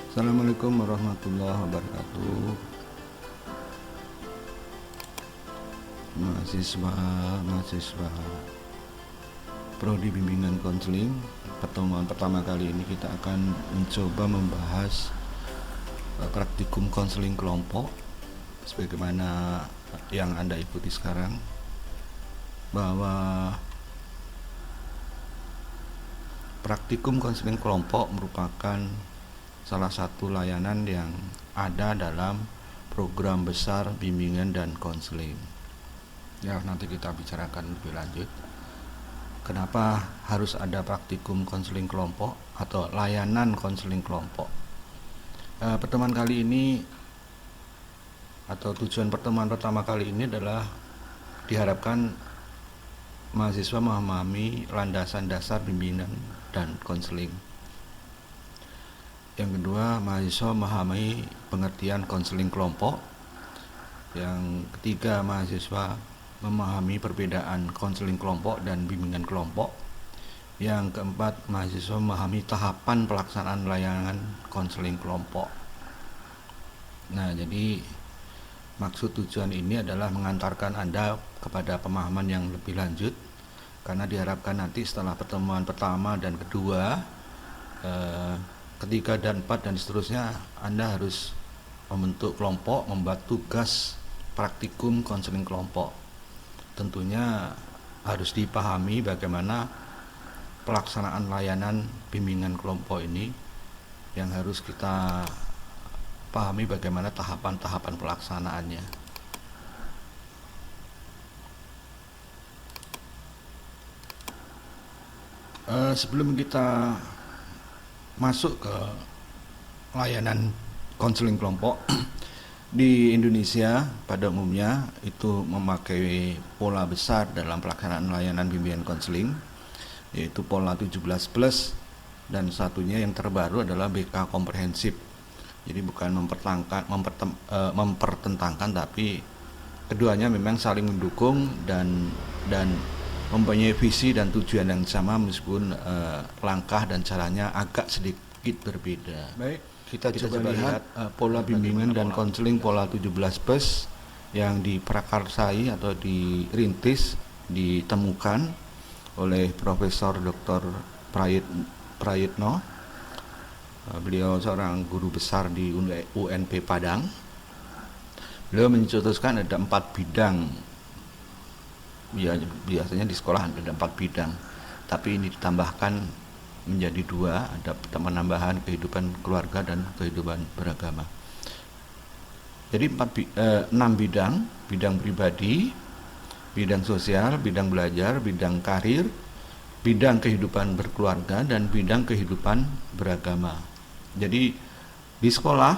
Assalamualaikum warahmatullahi wabarakatuh. Mahasiswa Prodi Bimbingan Konseling, pertemuan pertama kali ini kita akan mencoba membahas praktikum konseling kelompok sebagaimana yang Anda ikuti sekarang, bahwa praktikum konseling kelompok merupakan salah satu layanan yang ada dalam program besar bimbingan dan konseling. Ya, nanti kita bicarakan lebih lanjut. Kenapa harus ada praktikum konseling kelompok atau layanan konseling kelompok? Pertemuan kali ini atau tujuan pertemuan pertama kali ini adalah diharapkan mahasiswa memahami landasan dasar bimbingan dan konseling. Yang kedua, mahasiswa memahami pengertian konseling kelompok. Yang ketiga, mahasiswa memahami perbedaan konseling kelompok dan bimbingan kelompok. Yang keempat, mahasiswa memahami tahapan pelaksanaan layanan konseling kelompok. Nah, jadi maksud tujuan ini adalah mengantarkan Anda kepada pemahaman yang lebih lanjut, karena diharapkan nanti setelah pertemuan pertama dan kedua, ketiga dan empat dan seterusnya, Anda harus membentuk kelompok, membuat tugas praktikum konseling kelompok. Tentunya harus dipahami bagaimana pelaksanaan layanan bimbingan kelompok ini, yang harus kita pahami bagaimana tahapan-tahapan pelaksanaannya. Sebelum kita masuk ke layanan konseling kelompok, di Indonesia pada umumnya itu memakai pola besar dalam pelaksanaan layanan bimbingan konseling, yaitu pola 17+, dan satunya yang terbaru adalah BK komprehensif. Jadi bukan mempertentangkan, tapi keduanya memang saling mendukung dan mempunyai visi dan tujuan yang sama, meskipun langkah dan caranya agak sedikit berbeda. Baik, kita coba lihat pola bimbingan dan konseling pola 17+ yang diprakarsai atau dirintis, ditemukan oleh Profesor Dr. Prayitno. Beliau seorang guru besar di UNP Padang. Beliau mencetuskan ada 4 bidang. Biasanya di sekolah ada 4 bidang, tapi ini ditambahkan menjadi 2, ada penambahan kehidupan keluarga dan kehidupan beragama. Jadi 6 bidang pribadi, bidang sosial, bidang belajar, bidang karir, bidang kehidupan berkeluarga, dan bidang kehidupan beragama. Jadi di sekolah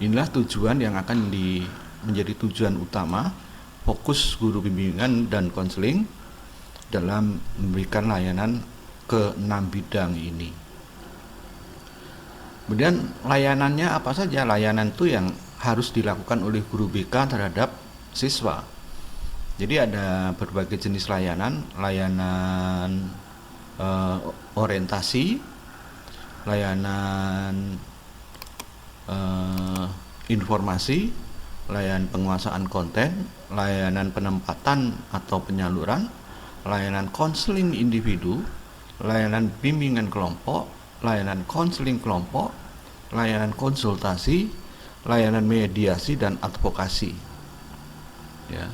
inilah tujuan yang akan menjadi tujuan utama fokus guru bimbingan dan konseling dalam memberikan layanan ke 6 bidang ini. Kemudian layanannya apa saja? Layanan itu yang harus dilakukan oleh guru BK terhadap siswa. Jadi ada berbagai jenis layanan orientasi, layanan informasi, layanan penguasaan konten, layanan penempatan atau penyaluran, layanan konseling individu, layanan bimbingan kelompok, layanan konseling kelompok, layanan konsultasi, layanan mediasi, dan advokasi. Ya.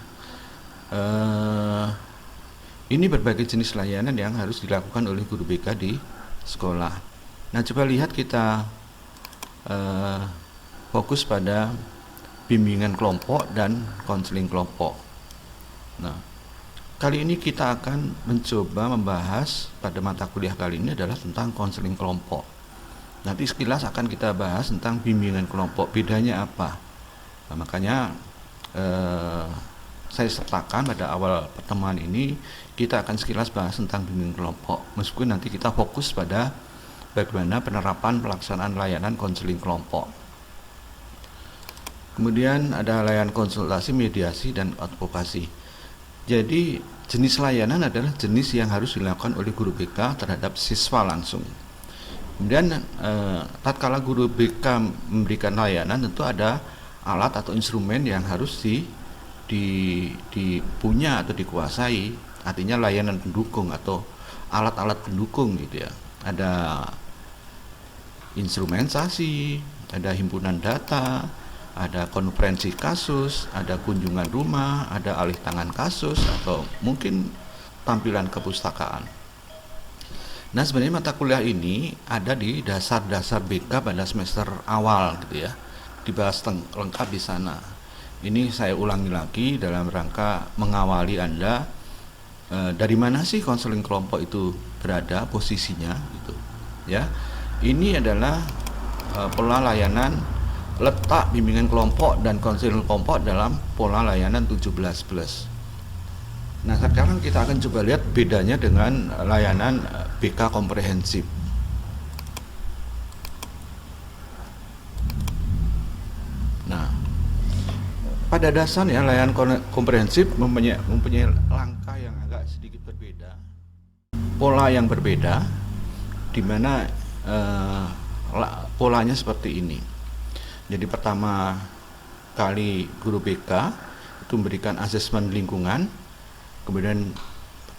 Ini berbagai jenis layanan yang harus dilakukan oleh guru BK di sekolah. Nah, coba lihat kita fokus pada bimbingan kelompok dan konseling kelompok. Nah, kali ini kita akan mencoba membahas pada mata kuliah kali ini adalah tentang konseling kelompok. Nanti sekilas akan kita bahas tentang bimbingan kelompok, bedanya apa. Nah, makanya saya sertakan pada awal pertemuan ini kita akan sekilas bahas tentang bimbingan kelompok, meskipun nanti kita fokus pada bagaimana penerapan pelaksanaan layanan konseling kelompok. Kemudian ada layanan konsultasi, mediasi, dan advokasi. Jadi jenis layanan adalah jenis yang harus dilakukan oleh guru BK terhadap siswa langsung. Kemudian tatkala guru BK memberikan layanan, tentu ada alat atau instrumen yang harus dipunya atau dikuasai, artinya layanan pendukung atau alat-alat pendukung gitu ya. Ada instrumentasi, ada himpunan data, ada konferensi kasus, ada kunjungan rumah, ada alih tangan kasus, atau mungkin tampilan kepustakaan. Nah, sebenarnya mata kuliah ini ada di dasar-dasar BK pada semester awal gitu ya. Dibahas lengkap di sana. Ini saya ulangi lagi dalam rangka mengawali Anda dari mana sih konseling kelompok itu berada posisinya gitu. Ya. Ini adalah pola layanan letak bimbingan kelompok dan konseling kelompok dalam pola layanan 17+. Nah, sekarang kita akan coba lihat bedanya dengan layanan BK komprehensif. Nah, pada dasarnya layanan komprehensif mempunyai langkah yang agak sedikit berbeda, pola yang berbeda, di mana polanya seperti ini. Jadi pertama kali guru BK itu memberikan asesmen lingkungan. Kemudian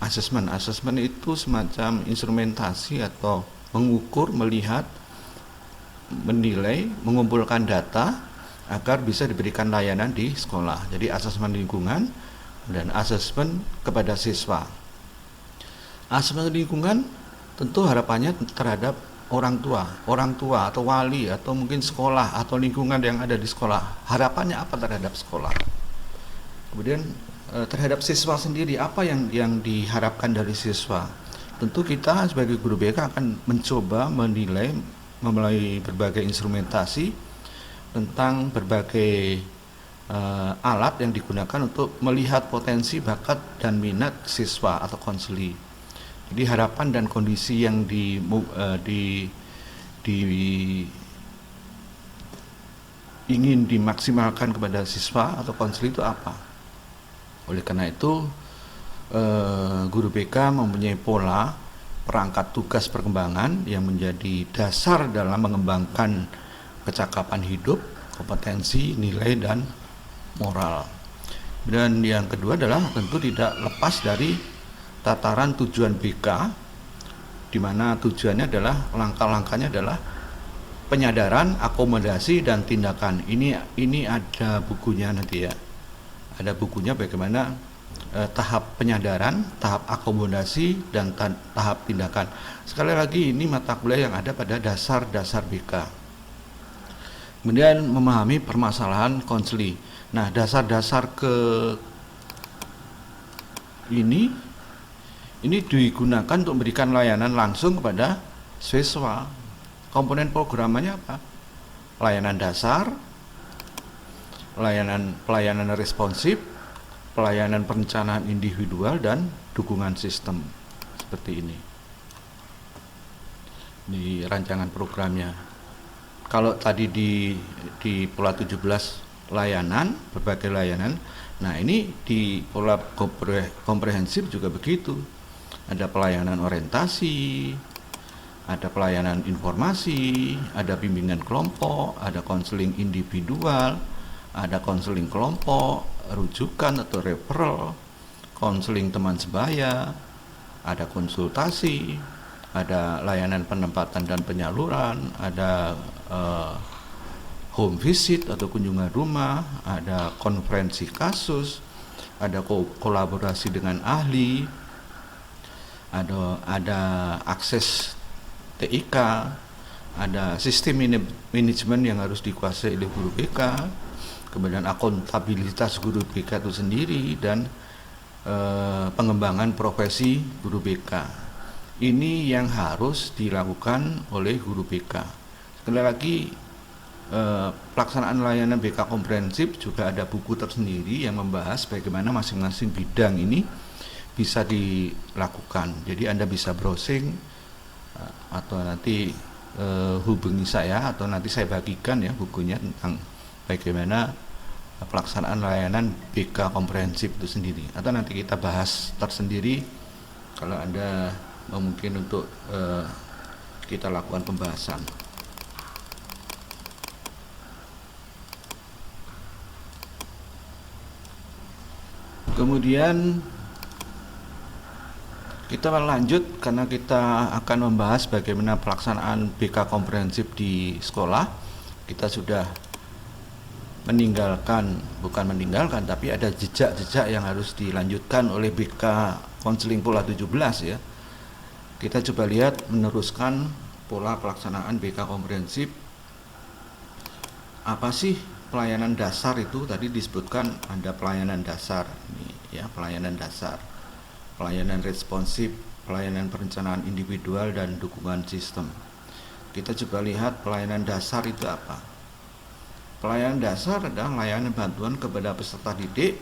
asesmen itu semacam instrumentasi atau mengukur, melihat, menilai, mengumpulkan data agar bisa diberikan layanan di sekolah. Jadi asesmen lingkungan dan asesmen kepada siswa. Asesmen lingkungan tentu harapannya terhadap orang tua atau wali atau mungkin sekolah atau lingkungan yang ada di sekolah. Harapannya apa terhadap sekolah? Kemudian terhadap siswa sendiri, apa yang diharapkan dari siswa? Tentu kita sebagai guru BK akan mencoba menilai melalui berbagai instrumentasi tentang berbagai alat yang digunakan untuk melihat potensi, bakat, dan minat siswa atau konseli. Jadi harapan dan kondisi yang ingin dimaksimalkan kepada siswa atau konseli itu apa? Oleh karena itu, guru BK mempunyai pola perangkat tugas perkembangan yang menjadi dasar dalam mengembangkan kecakapan hidup, kompetensi, nilai, dan moral. Dan yang kedua adalah tentu tidak lepas dari tataran tujuan BK, di mana tujuannya adalah langkah-langkahnya adalah penyadaran, akomodasi, dan tindakan. Ini ada bukunya nanti ya. Ada bukunya bagaimana tahap penyadaran, tahap akomodasi, dan tahap tindakan. Sekali lagi ini mata kuliah yang ada pada dasar-dasar BK. Kemudian memahami permasalahan konseli. Nah, dasar-dasar ini digunakan untuk memberikan layanan langsung kepada siswa. Komponen programnya apa? Layanan dasar, pelayanan responsif, pelayanan perencanaan individual, dan dukungan sistem. Seperti ini di rancangan programnya. Kalau tadi di pola 17 layanan, berbagai layanan, nah ini di pola komprehensif juga begitu. Ada pelayanan orientasi, ada pelayanan informasi, ada bimbingan kelompok, ada konseling individual, ada konseling kelompok, rujukan atau referral, konseling teman sebaya, ada konsultasi, ada layanan penempatan dan penyaluran, ada home visit atau kunjungan rumah, ada konferensi kasus, ada kolaborasi dengan ahli, ada akses TIK, ada sistem manajemen yang harus dikuasai oleh guru BK, kemudian akuntabilitas guru BK itu sendiri, dan pengembangan profesi guru BK. Ini yang harus dilakukan oleh guru BK. Sekali lagi, pelaksanaan layanan BK komprehensif juga ada buku tersendiri yang membahas bagaimana masing-masing bidang ini bisa dilakukan. Jadi Anda bisa browsing atau nanti hubungi saya, atau nanti saya bagikan ya bukunya tentang bagaimana pelaksanaan layanan BK komprehensif itu sendiri, atau nanti kita bahas tersendiri kalau Anda mungkin untuk kita lakukan pembahasan. Kemudian kita lanjut karena kita akan membahas bagaimana pelaksanaan BK komprehensif di sekolah. Kita sudah bukan meninggalkan, tapi ada jejak-jejak yang harus dilanjutkan oleh BK konseling pola 17 ya. Kita coba lihat meneruskan pola pelaksanaan BK komprehensif. Apa sih pelayanan dasar itu? Tadi disebutkan ada pelayanan dasar ini ya, pelayanan dasar, pelayanan responsif, pelayanan perencanaan individual, dan dukungan sistem. Kita coba lihat pelayanan dasar itu apa. Pelayanan dasar adalah layanan bantuan kepada peserta didik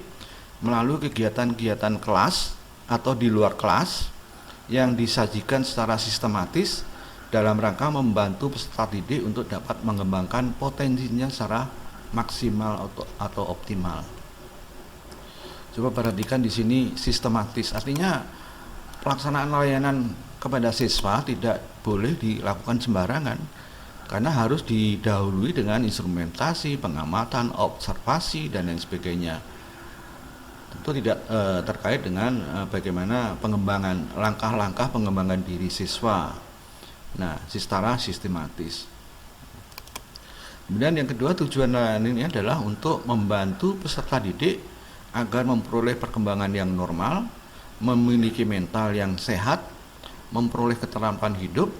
melalui kegiatan-kegiatan kelas atau di luar kelas yang disajikan secara sistematis dalam rangka membantu peserta didik untuk dapat mengembangkan potensinya secara maksimal atau optimal. Coba perhatikan di sini sistematis, artinya pelaksanaan layanan kepada siswa tidak boleh dilakukan sembarangan karena harus didahului dengan instrumentasi, pengamatan, observasi, dan lain sebagainya. Tentu tidak terkait dengan bagaimana pengembangan, langkah-langkah pengembangan diri siswa. Nah, secara sistematis. Kemudian yang kedua, tujuan layanan ini adalah untuk membantu peserta didik agar memperoleh perkembangan yang normal, memiliki mental yang sehat, memperoleh keterampilan hidup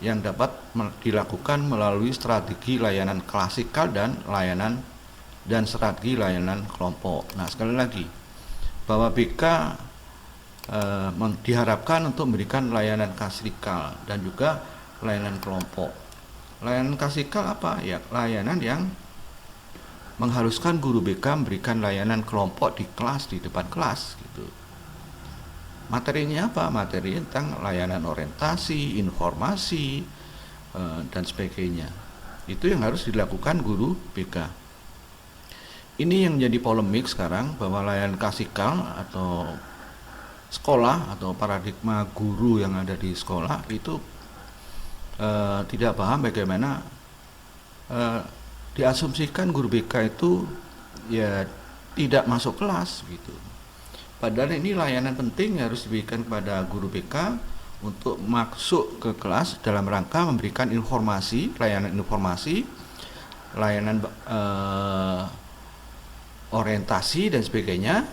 yang dapat dilakukan melalui strategi layanan klasikal dan strategi layanan kelompok. Nah, sekali lagi bahwa BK diharapkan untuk memberikan layanan klasikal dan juga layanan kelompok. Layanan klasikal apa? Ya, layanan yang mengharuskan guru BK memberikan layanan kelompok di kelas, di depan kelas gitu. Materinya apa? Materi tentang layanan orientasi, informasi, dan sebagainya. Itu yang harus dilakukan guru BK. Ini yang menjadi polemik sekarang, bahwa layanan klasikal atau sekolah atau paradigma guru yang ada di sekolah itu tidak paham bagaimana diasumsikan guru BK itu ya tidak masuk kelas gitu. Padahal ini layanan penting harus diberikan kepada guru BK untuk masuk ke kelas dalam rangka memberikan informasi, layanan orientasi dan sebagainya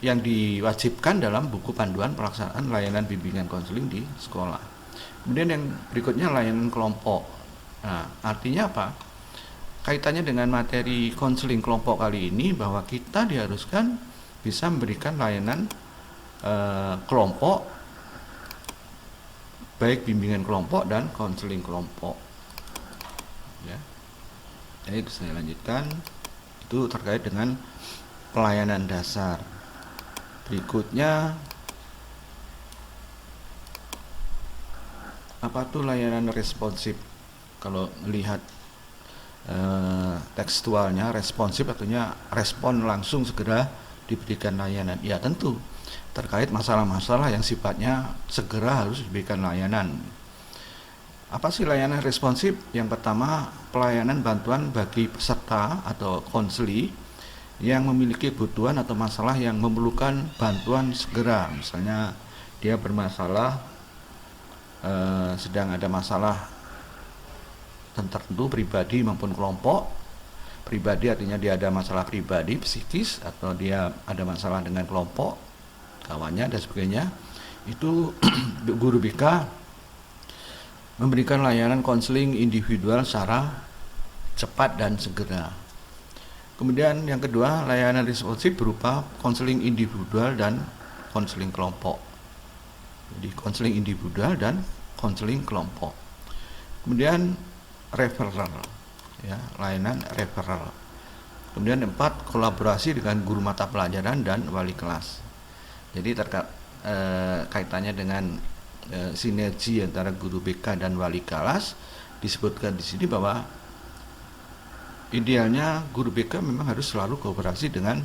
yang diwajibkan dalam buku panduan pelaksanaan layanan bimbingan konseling di sekolah. Kemudian yang berikutnya layanan kelompok. Nah, artinya apa? Kaitannya dengan materi konseling kelompok kali ini bahwa kita diharuskan bisa memberikan layanan kelompok, baik bimbingan kelompok dan konseling kelompok. Ya. Jadi saya lanjutkan, itu terkait dengan pelayanan dasar. Berikutnya, apa tuh layanan responsif? Kalau melihat tekstualnya, responsif artinya respon langsung, segera diberikan layanan. Ya tentu terkait masalah-masalah yang sifatnya segera harus diberikan layanan. Apa sih layanan responsif? Yang pertama, pelayanan bantuan bagi peserta atau konseli yang memiliki kebutuhan atau masalah yang memerlukan bantuan segera. Misalnya dia bermasalah, sedang ada masalah tertentu pribadi maupun kelompok. Pribadi artinya dia ada masalah pribadi psikis, atau dia ada masalah dengan kelompok kawannya dan sebagainya. Itu guru BK memberikan layanan konseling individual secara cepat dan segera. Kemudian yang kedua, layanan responsif berupa konseling individual dan konseling kelompok. Jadi konseling individual dan konseling kelompok. Kemudian referral, ya, layanan referral. Kemudian 4, kolaborasi dengan guru mata pelajaran dan wali kelas. Jadi kaitannya dengan sinergi antara guru BK dan wali kelas, disebutkan di sini bahwa idealnya guru BK memang harus selalu kooperasi dengan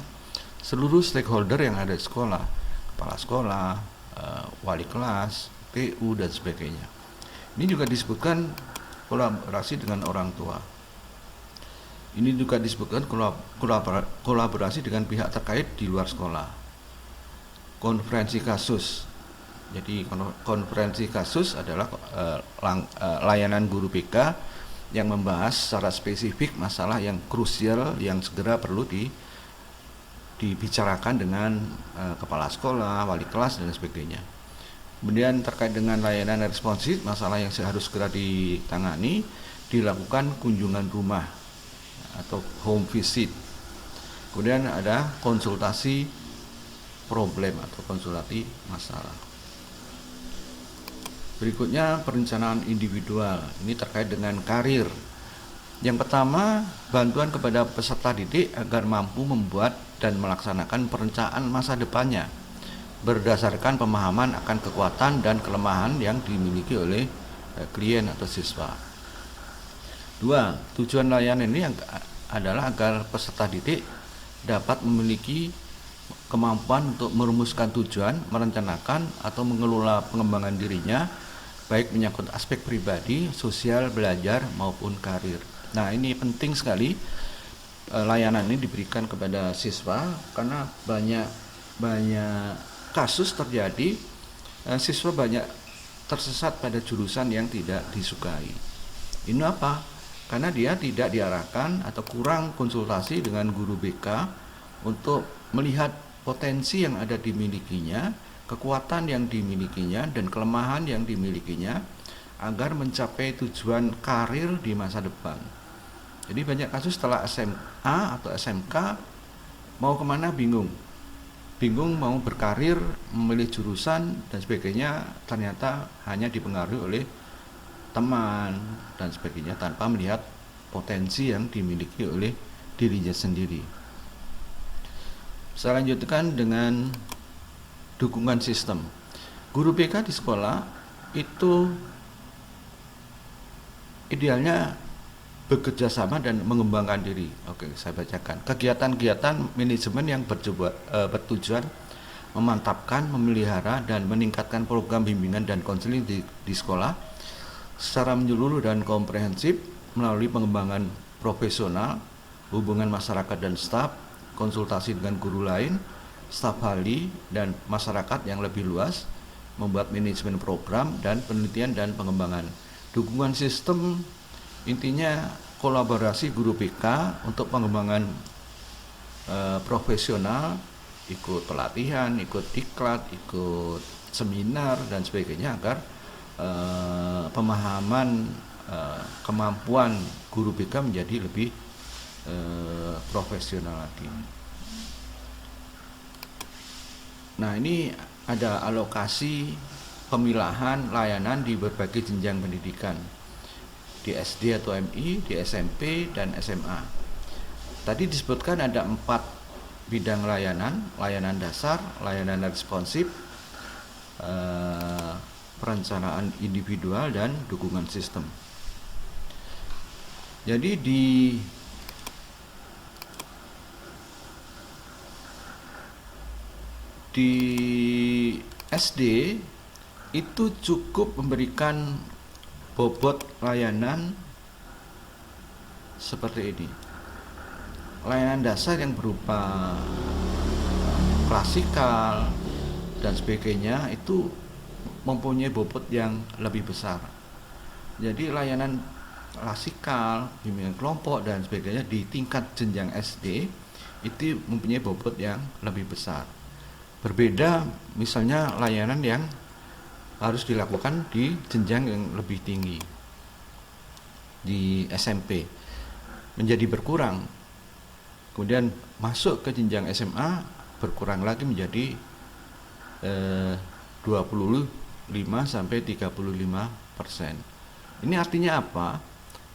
seluruh stakeholder yang ada di sekolah, kepala sekolah, wali kelas, PU dan sebagainya. Ini juga disebutkan kolaborasi dengan orang tua. Ini juga disebutkan kolaborasi dengan pihak terkait di luar sekolah. Konferensi kasus. Jadi konferensi kasus adalah layanan guru BK yang membahas secara spesifik masalah yang krusial yang segera perlu dibicarakan dengan kepala sekolah, wali kelas dan sebagainya. Kemudian terkait dengan layanan responsif, masalah yang harus segera ditangani, dilakukan kunjungan rumah atau home visit. Kemudian ada konsultasi problem atau konsultasi masalah. Berikutnya perencanaan individual, ini terkait dengan karir. Yang pertama, bantuan kepada peserta didik agar mampu membuat dan melaksanakan perencanaan masa depannya berdasarkan pemahaman akan kekuatan dan kelemahan yang dimiliki oleh klien atau siswa. 2. Tujuan layanan ini adalah agar peserta didik dapat memiliki kemampuan untuk merumuskan tujuan, merencanakan atau mengelola pengembangan dirinya, baik menyangkut aspek pribadi, sosial, belajar maupun karir. Nah, ini penting sekali layanan ini diberikan kepada siswa karena banyak kasus terjadi siswa banyak tersesat pada jurusan yang tidak disukai. Ini apa? Karena dia tidak diarahkan atau kurang konsultasi dengan guru BK untuk melihat potensi yang ada dimilikinya, kekuatan yang dimilikinya, dan kelemahan yang dimilikinya agar mencapai tujuan karir di masa depan. Jadi banyak kasus setelah SMA atau SMK mau kemana bingung mau berkarir, memilih jurusan dan sebagainya, ternyata hanya dipengaruhi oleh teman dan sebagainya tanpa melihat potensi yang dimiliki oleh dirinya sendiri. Saya lanjutkan dengan dukungan sistem. Guru BK di sekolah itu idealnya bekerja sama dan mengembangkan diri. Oke, saya bacakan. Kegiatan-kegiatan manajemen yang bertujuan memantapkan, memelihara, dan meningkatkan program bimbingan dan konseling di sekolah secara menyeluruh dan komprehensif melalui pengembangan profesional, hubungan masyarakat dan staf, konsultasi dengan guru lain, staf ahli, dan masyarakat yang lebih luas, membuat manajemen program dan penelitian dan pengembangan. Dukungan sistem intinya kolaborasi guru BK untuk pengembangan profesional, ikut pelatihan, ikut diklat, ikut seminar dan sebagainya agar pemahaman kemampuan guru BK menjadi lebih profesional lagi. Nah, ini ada alokasi pemilahan layanan di berbagai jenjang pendidikan, di SD atau MI, di SMP dan SMA. Tadi disebutkan ada 4 bidang layanan dasar, layanan responsif, perencanaan individual dan dukungan sistem. Jadi di SD itu cukup memberikan bobot layanan seperti ini. Layanan dasar yang berupa klasikal dan sebagainya itu mempunyai bobot yang lebih besar. Jadi layanan klasikal, bimbingan kelompok dan sebagainya di tingkat jenjang SD itu mempunyai bobot yang lebih besar. Berbeda misalnya layanan yang harus dilakukan di jenjang yang lebih tinggi, di SMP menjadi berkurang, kemudian masuk ke jenjang SMA berkurang lagi menjadi 25-35%. Ini artinya apa?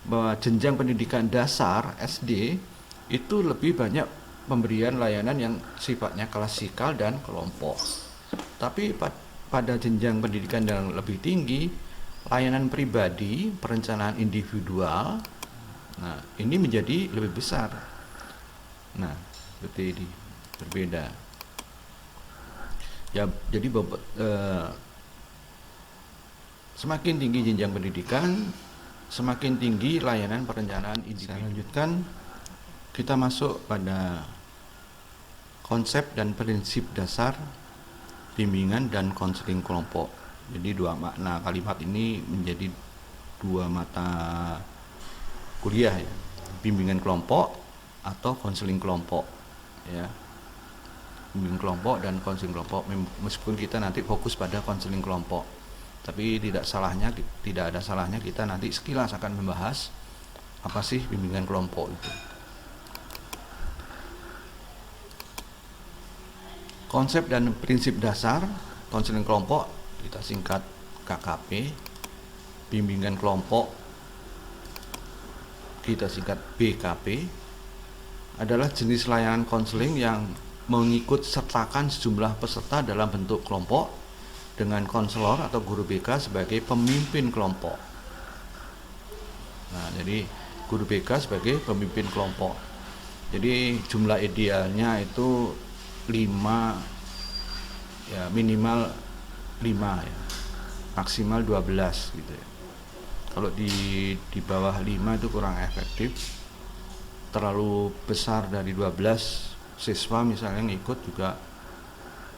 Bahwa jenjang pendidikan dasar SD itu lebih banyak pemberian layanan yang sifatnya klasikal dan kelompok. Tapi pada jenjang pendidikan yang lebih tinggi, layanan pribadi, perencanaan individual, nah ini menjadi lebih besar. Nah, seperti ini, berbeda. Ya, jadi Semakin tinggi jenjang pendidikan, semakin tinggi layanan perencanaan individu. Saya lanjutkan, kita masuk pada konsep dan prinsip dasar bimbingan dan konseling kelompok. Jadi dua makna kalimat ini menjadi dua mata kuliah ya. Bimbingan kelompok atau konseling kelompok ya. Bimbingan kelompok dan konseling kelompok, meskipun kita nanti fokus pada konseling kelompok, tapi tidak ada salahnya kita nanti sekilas akan membahas apa sih bimbingan kelompok itu. Konsep dan prinsip dasar konseling kelompok kita singkat KKP. Bimbingan kelompok kita singkat BKP, adalah jenis layanan konseling yang mengikut sertakan sejumlah peserta dalam bentuk kelompok dengan konselor atau guru BK sebagai pemimpin kelompok. Nah, jadi guru BK sebagai pemimpin kelompok. Jadi jumlah idealnya itu 5 ya, minimal 5 ya, maksimal 12 gitu ya. Kalau di bawah 5 itu kurang efektif. Terlalu besar dari 12 siswa misalnya ngikut juga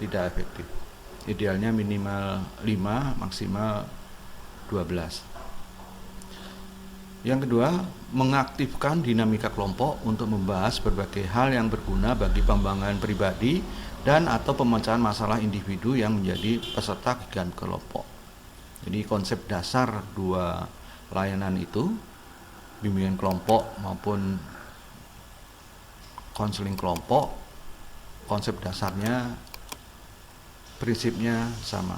tidak efektif. Idealnya minimal 5, maksimal 12. Yang kedua, mengaktifkan dinamika kelompok untuk membahas berbagai hal yang berguna bagi pengembangan pribadi dan atau pemecahan masalah individu yang menjadi peserta kegiatan kelompok. Jadi konsep dasar dua layanan itu, bimbingan kelompok maupun konseling kelompok, konsep dasarnya, prinsipnya sama.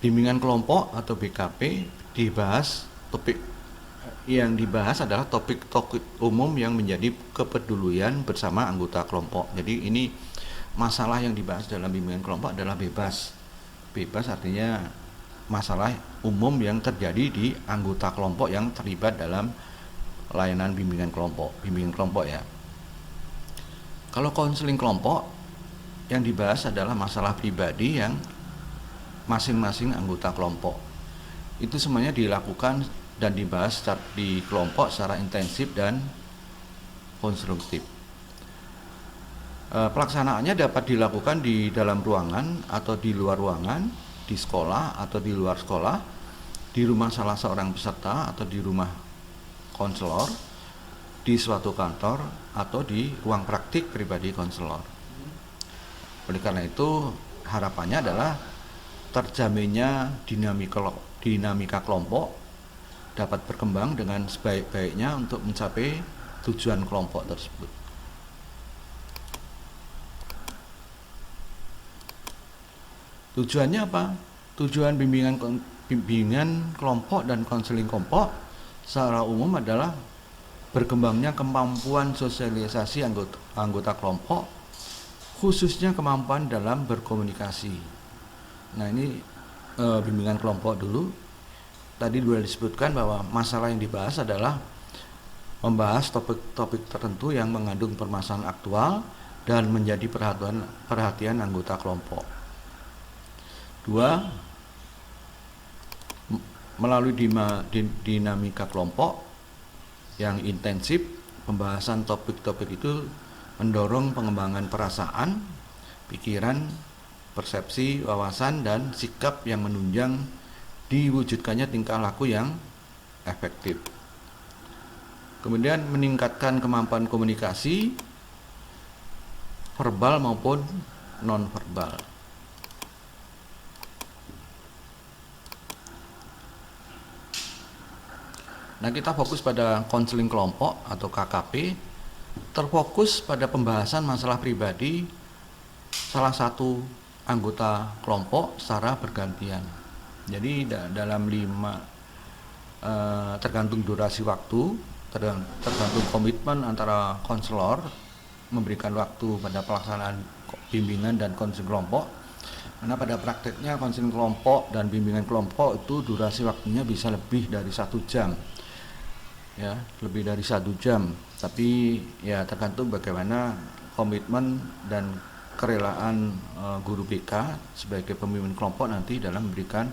Bimbingan kelompok atau BKP yang dibahas adalah topik-topik umum yang menjadi kepedulian bersama anggota kelompok. Jadi ini masalah yang dibahas dalam bimbingan kelompok adalah bebas. Bebas artinya masalah umum yang terjadi di anggota kelompok yang terlibat dalam layanan bimbingan kelompok ya. Kalau konseling kelompok, yang dibahas adalah masalah pribadi yang masing-masing anggota kelompok. Itu semuanya dilakukan dan dibahas di kelompok secara intensif dan konstruktif. Pelaksanaannya dapat dilakukan di dalam ruangan atau di luar ruangan, di sekolah atau di luar sekolah, di rumah salah seorang peserta atau di rumah konselor, di suatu kantor atau di ruang praktik pribadi konselor. Oleh karena itu, harapannya adalah terjaminnya dinamika kelompok dapat berkembang dengan sebaik-baiknya untuk mencapai tujuan kelompok tersebut. Tujuannya apa? Tujuan bimbingan kelompok dan konseling kelompok secara umum adalah berkembangnya kemampuan sosialisasi anggota kelompok, khususnya kemampuan dalam berkomunikasi. Nah, ini bimbingan kelompok dulu. Tadi sudah disebutkan bahwa masalah yang dibahas adalah membahas topik-topik tertentu yang mengandung permasalahan aktual dan menjadi perhatian anggota kelompok. 2. Melalui dinamika kelompok yang intensif, pembahasan topik-topik itu mendorong pengembangan perasaan, pikiran, persepsi, wawasan, dan sikap yang menunjang diwujudkannya tingkah laku yang efektif. Kemudian meningkatkan kemampuan komunikasi, verbal maupun non-verbal. Nah, kita fokus pada konseling kelompok atau KKP, terfokus pada pembahasan masalah pribadi salah satu anggota kelompok secara bergantian. Jadi dalam 5 tergantung durasi waktu, tergantung komitmen antara konselor memberikan waktu pada pelaksanaan bimbingan dan konseling kelompok. Karena pada prakteknya konseling kelompok dan bimbingan kelompok itu durasi waktunya bisa lebih dari 1 jam. ya, lebih dari 1 jam. Tapi ya tergantung bagaimana komitmen dan kerelaan guru BK sebagai pemimpin kelompok nanti dalam memberikan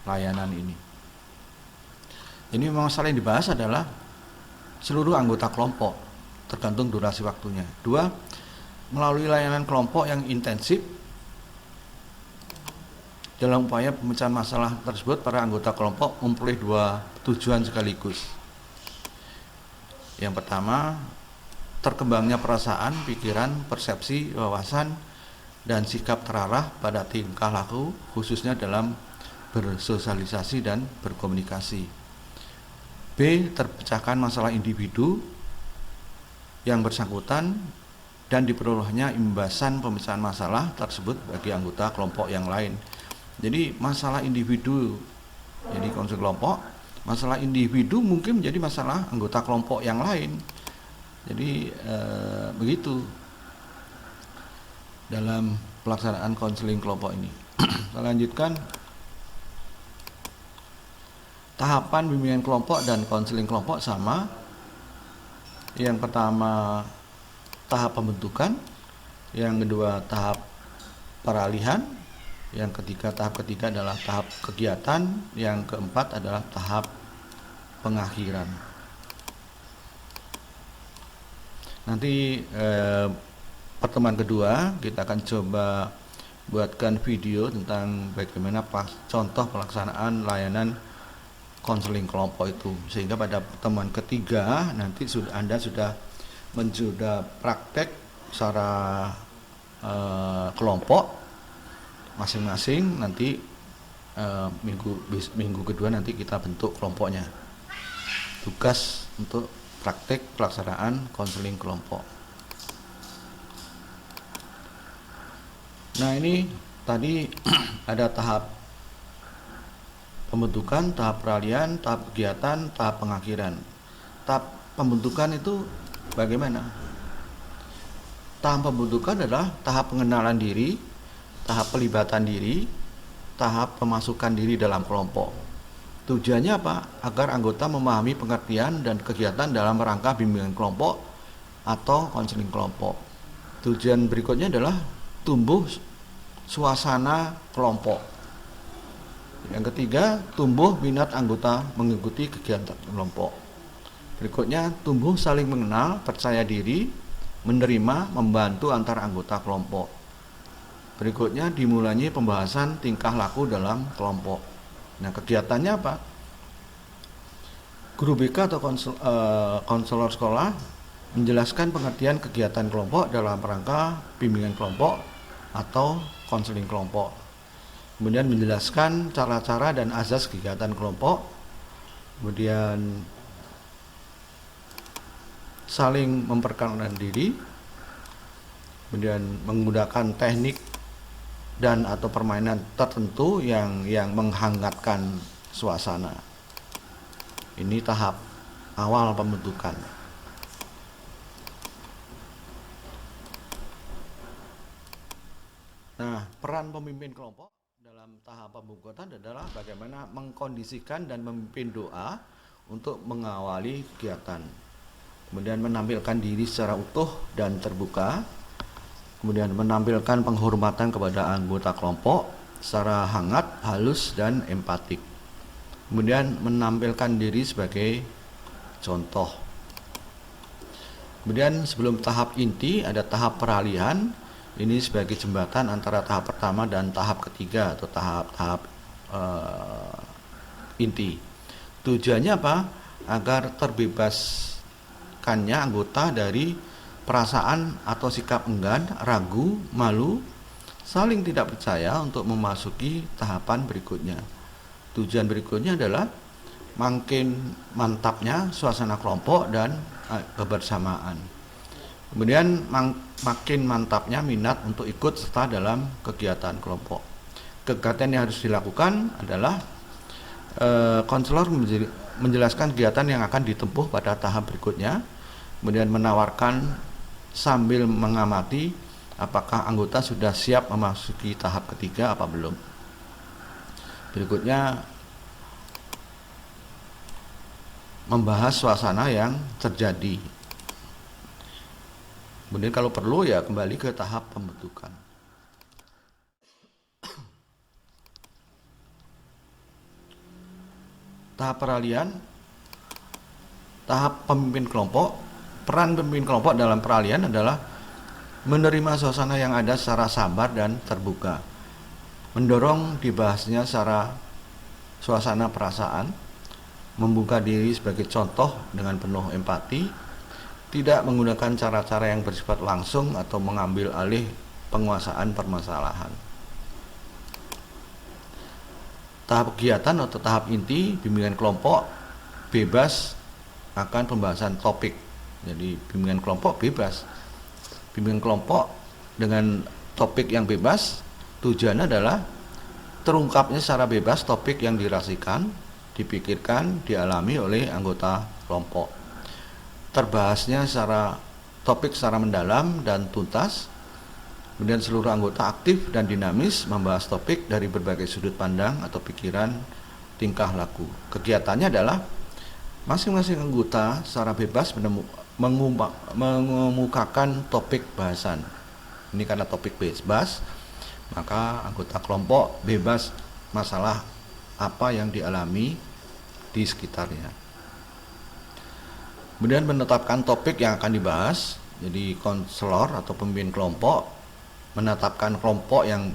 layanan ini. Ini masalah yang dibahas adalah seluruh anggota kelompok, tergantung durasi waktunya. 2, melalui layanan kelompok yang intensif. Dalam upaya pemecahan masalah tersebut, para anggota kelompok memperoleh 2 tujuan sekaligus. Yang pertama, terkembangnya perasaan, pikiran, persepsi, wawasan, dan sikap terarah pada tingkah laku, khususnya dalam bersosialisasi dan berkomunikasi. B, terpecahkan masalah individu yang bersangkutan dan diperolehnya imbasan pemecahan masalah tersebut bagi anggota kelompok yang lain. Jadi masalah individu jadi konflik kelompok, masalah individu mungkin menjadi masalah anggota kelompok yang lain. Jadi begitu dalam pelaksanaan konseling kelompok ini. Kita lanjutkan. Tahapan bimbingan kelompok dan konseling kelompok sama. Yang pertama tahap pembentukan, yang kedua tahap peralihan, yang ketiga tahap ketiga adalah tahap kegiatan, yang keempat adalah tahap pengakhiran. Nanti pertemuan kedua kita akan coba buatkan video tentang bagaimana contoh pelaksanaan layanan konseling kelompok itu, sehingga pada pertemuan ketiga nanti Anda sudah praktek secara kelompok masing-masing. Nanti minggu kedua nanti kita bentuk kelompoknya, tugas untuk praktek pelaksanaan konseling kelompok. Nah, ini tadi ada tahap pembentukan, tahap peralihan, tahap kegiatan, tahap pengakhiran. Tahap pembentukan itu bagaimana? Tahap pembentukan adalah tahap pengenalan diri, tahap pelibatan diri, tahap pemasukan diri dalam kelompok. Tujuannya apa? Agar anggota memahami pengertian dan kegiatan dalam rangka bimbingan kelompok atau konseling kelompok. Tujuan berikutnya adalah tumbuh suasana kelompok. Yang ketiga, tumbuh minat anggota mengikuti kegiatan kelompok. Berikutnya, tumbuh saling mengenal, percaya diri, menerima, membantu antar anggota kelompok. Berikutnya, dimulainya pembahasan tingkah laku dalam kelompok. Nah, kegiatannya apa? Guru BK atau konselor sekolah menjelaskan pengertian kegiatan kelompok dalam rangka bimbingan kelompok atau konseling kelompok. Kemudian menjelaskan cara-cara dan azas kegiatan kelompok, kemudian saling memperkenalkan diri, kemudian menggunakan teknik dan atau permainan tertentu yang menghangatkan suasana. Ini tahap awal pembentukan. Nah, peran pemimpin kelompok dalam tahap pembentukan adalah bagaimana mengkondisikan dan memimpin doa untuk mengawali kegiatan. Kemudian menampilkan diri secara utuh dan terbuka. Kemudian menampilkan penghormatan kepada anggota kelompok secara hangat, halus, dan empatik. Kemudian menampilkan diri sebagai contoh. Kemudian sebelum tahap inti ada tahap peralihan. Ini sebagai jembatan antara tahap pertama dan tahap ketiga atau tahap inti. Tujuannya apa? Agar terbebaskannya anggota dari perasaan atau sikap enggan, ragu, malu, saling tidak percaya untuk memasuki tahapan berikutnya. Tujuan berikutnya adalah makin mantapnya suasana kelompok dan kebersamaan. Kemudian makin mantapnya minat untuk ikut serta dalam kegiatan kelompok. Kegiatan yang harus dilakukan adalah konselor menjelaskan kegiatan yang akan ditempuh pada tahap berikutnya, kemudian menawarkan sambil mengamati apakah anggota sudah siap memasuki tahap ketiga apa belum. Berikutnya membahas suasana yang terjadi. Kemudian kalau perlu ya kembali ke tahap pembentukan. Tahap peralihan, tahap pemimpin kelompok. Peran pemimpin kelompok dalam peralihan adalah menerima suasana yang ada secara sabar dan terbuka, mendorong dibahasnya secara suasana perasaan, membuka diri sebagai contoh dengan penuh empati, tidak menggunakan cara-cara yang bersifat langsung atau mengambil alih penguasaan permasalahan. Tahap kegiatan atau tahap inti bimbingan kelompok bebas akan pembahasan topik. Jadi bimbingan kelompok bebas. Bimbingan kelompok dengan topik yang bebas tujuannya adalah terungkapnya secara bebas topik yang dirasikan, dipikirkan, dialami oleh anggota kelompok. Terbahasnya secara topik secara mendalam dan tuntas. Kemudian seluruh anggota aktif dan dinamis membahas topik dari berbagai sudut pandang atau pikiran, tingkah laku. Kegiatannya adalah masing-masing anggota secara bebas mengemukakan topik bahasan. Ini karena topik bebas, maka anggota kelompok bebas masalah apa yang dialami di sekitarnya. Kemudian menetapkan topik yang akan dibahas. Jadi konselor atau pemimpin kelompok menetapkan kelompok yang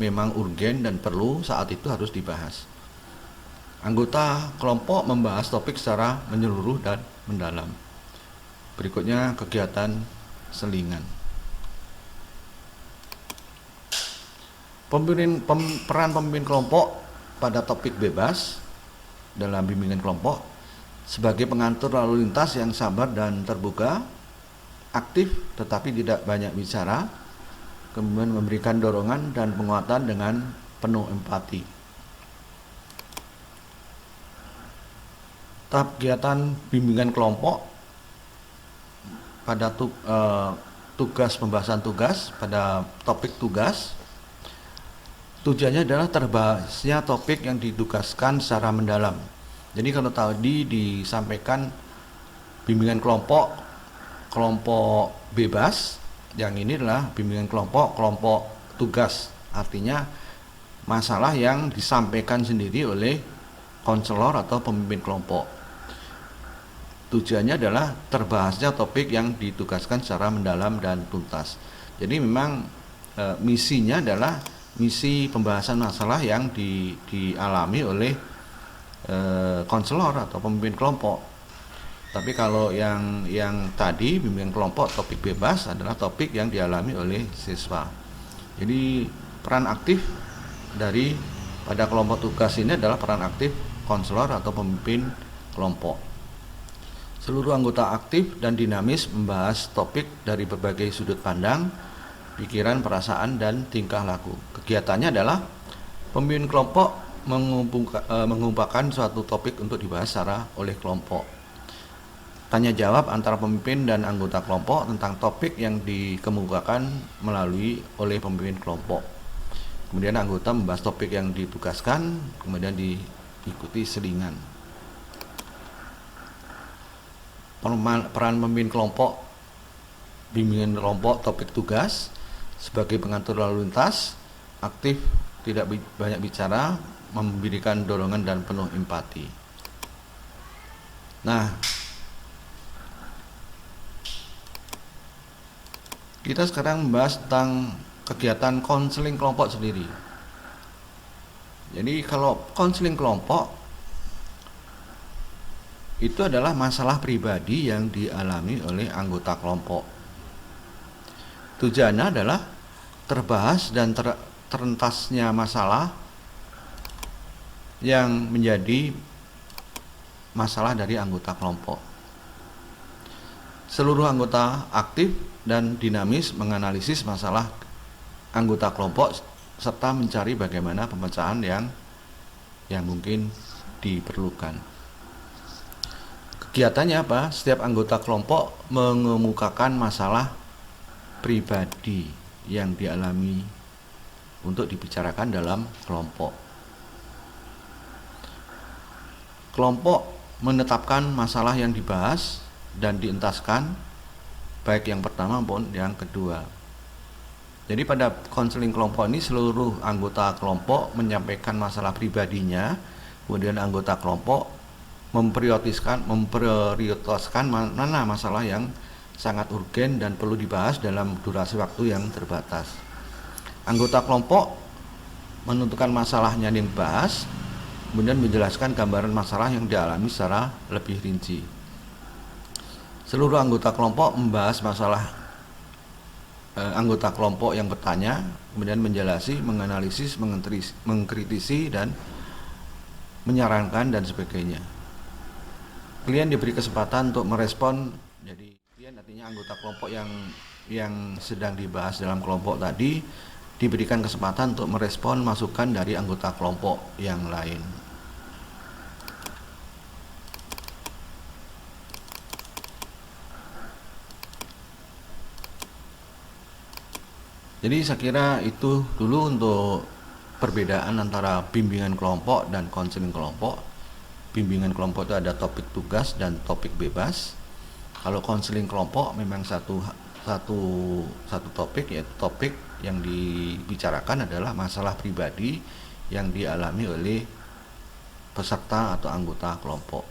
memang urgen dan perlu saat itu harus dibahas. Anggota kelompok membahas topik secara menyeluruh dan mendalam. Berikutnya kegiatan selingan. Peran pemimpin kelompok pada topik bebas dalam bimbingan kelompok sebagai pengatur lalu lintas yang sabar dan terbuka, aktif tetapi tidak banyak bicara, kemudian memberikan dorongan dan penguatan dengan penuh empati. Tahap kegiatan bimbingan kelompok pada tugas pembahasan tugas pada topik tugas. Tujuannya adalah terbahasnya topik yang ditugaskan secara mendalam. Jadi kalau tadi disampaikan bimbingan kelompok bebas, yang ini adalah bimbingan kelompok tugas. Artinya masalah yang disampaikan sendiri oleh konselor atau pemimpin kelompok. Tujuannya adalah terbahasnya topik yang ditugaskan secara mendalam dan tuntas. Jadi memang misinya adalah misi pembahasan masalah yang dialami oleh konselor atau pemimpin kelompok. Tapi kalau yang tadi bimbingan kelompok topik bebas adalah topik yang dialami oleh siswa. Jadi peran aktif dari pada kelompok tugas ini adalah peran aktif konselor atau pemimpin kelompok. Seluruh anggota aktif dan dinamis membahas topik dari berbagai sudut pandang, pikiran, perasaan, dan tingkah laku. Kegiatannya adalah pemimpin kelompok mengumpulkan suatu topik untuk dibahas secara oleh kelompok. Tanya jawab antara pemimpin dan anggota kelompok tentang topik yang dikemukakan melalui oleh pemimpin kelompok. Kemudian anggota membahas topik yang ditugaskan, kemudian diikuti selingan. Peran pemimpin kelompok, bimbingan kelompok topik tugas sebagai pengatur lalu lintas, aktif, tidak banyak bicara, memberikan dorongan dan penuh empati. Nah, kita sekarang membahas tentang kegiatan konseling kelompok sendiri. Jadi kalau konseling kelompok itu adalah masalah pribadi yang dialami oleh anggota kelompok. Tujuannya adalah terbahas dan terentasnya masalah yang menjadi masalah dari anggota kelompok. Seluruh anggota aktif dan dinamis menganalisis masalah anggota kelompok serta mencari bagaimana pemecahan yang mungkin diperlukan. Kegiatannya apa? Setiap anggota kelompok mengemukakan masalah pribadi yang dialami untuk dibicarakan dalam kelompok. Kelompok menetapkan masalah yang dibahas dan dientaskan, baik yang pertama maupun yang kedua. Jadi pada konseling kelompok ini seluruh anggota kelompok menyampaikan masalah pribadinya, kemudian anggota kelompok memprioritaskan mana masalah yang sangat urgen dan perlu dibahas dalam durasi waktu yang terbatas. Anggota kelompok menentukan masalahnya yang dibahas, kemudian menjelaskan gambaran masalah yang dialami secara lebih rinci. Seluruh anggota kelompok membahas masalah anggota kelompok yang bertanya, kemudian menjelaskan, menganalisis, mengkritisi, dan menyarankan dan sebagainya. Klien diberi kesempatan untuk merespon. Jadi klien artinya anggota kelompok yang sedang dibahas dalam kelompok tadi diberikan kesempatan untuk merespon masukan dari anggota kelompok yang lain. Jadi saya kira itu dulu untuk perbedaan antara bimbingan kelompok dan konseling kelompok. Bimbingan kelompok itu ada topik tugas dan topik bebas. Kalau konseling kelompok memang satu topik, yaitu topik yang dibicarakan adalah masalah pribadi yang dialami oleh peserta atau anggota kelompok.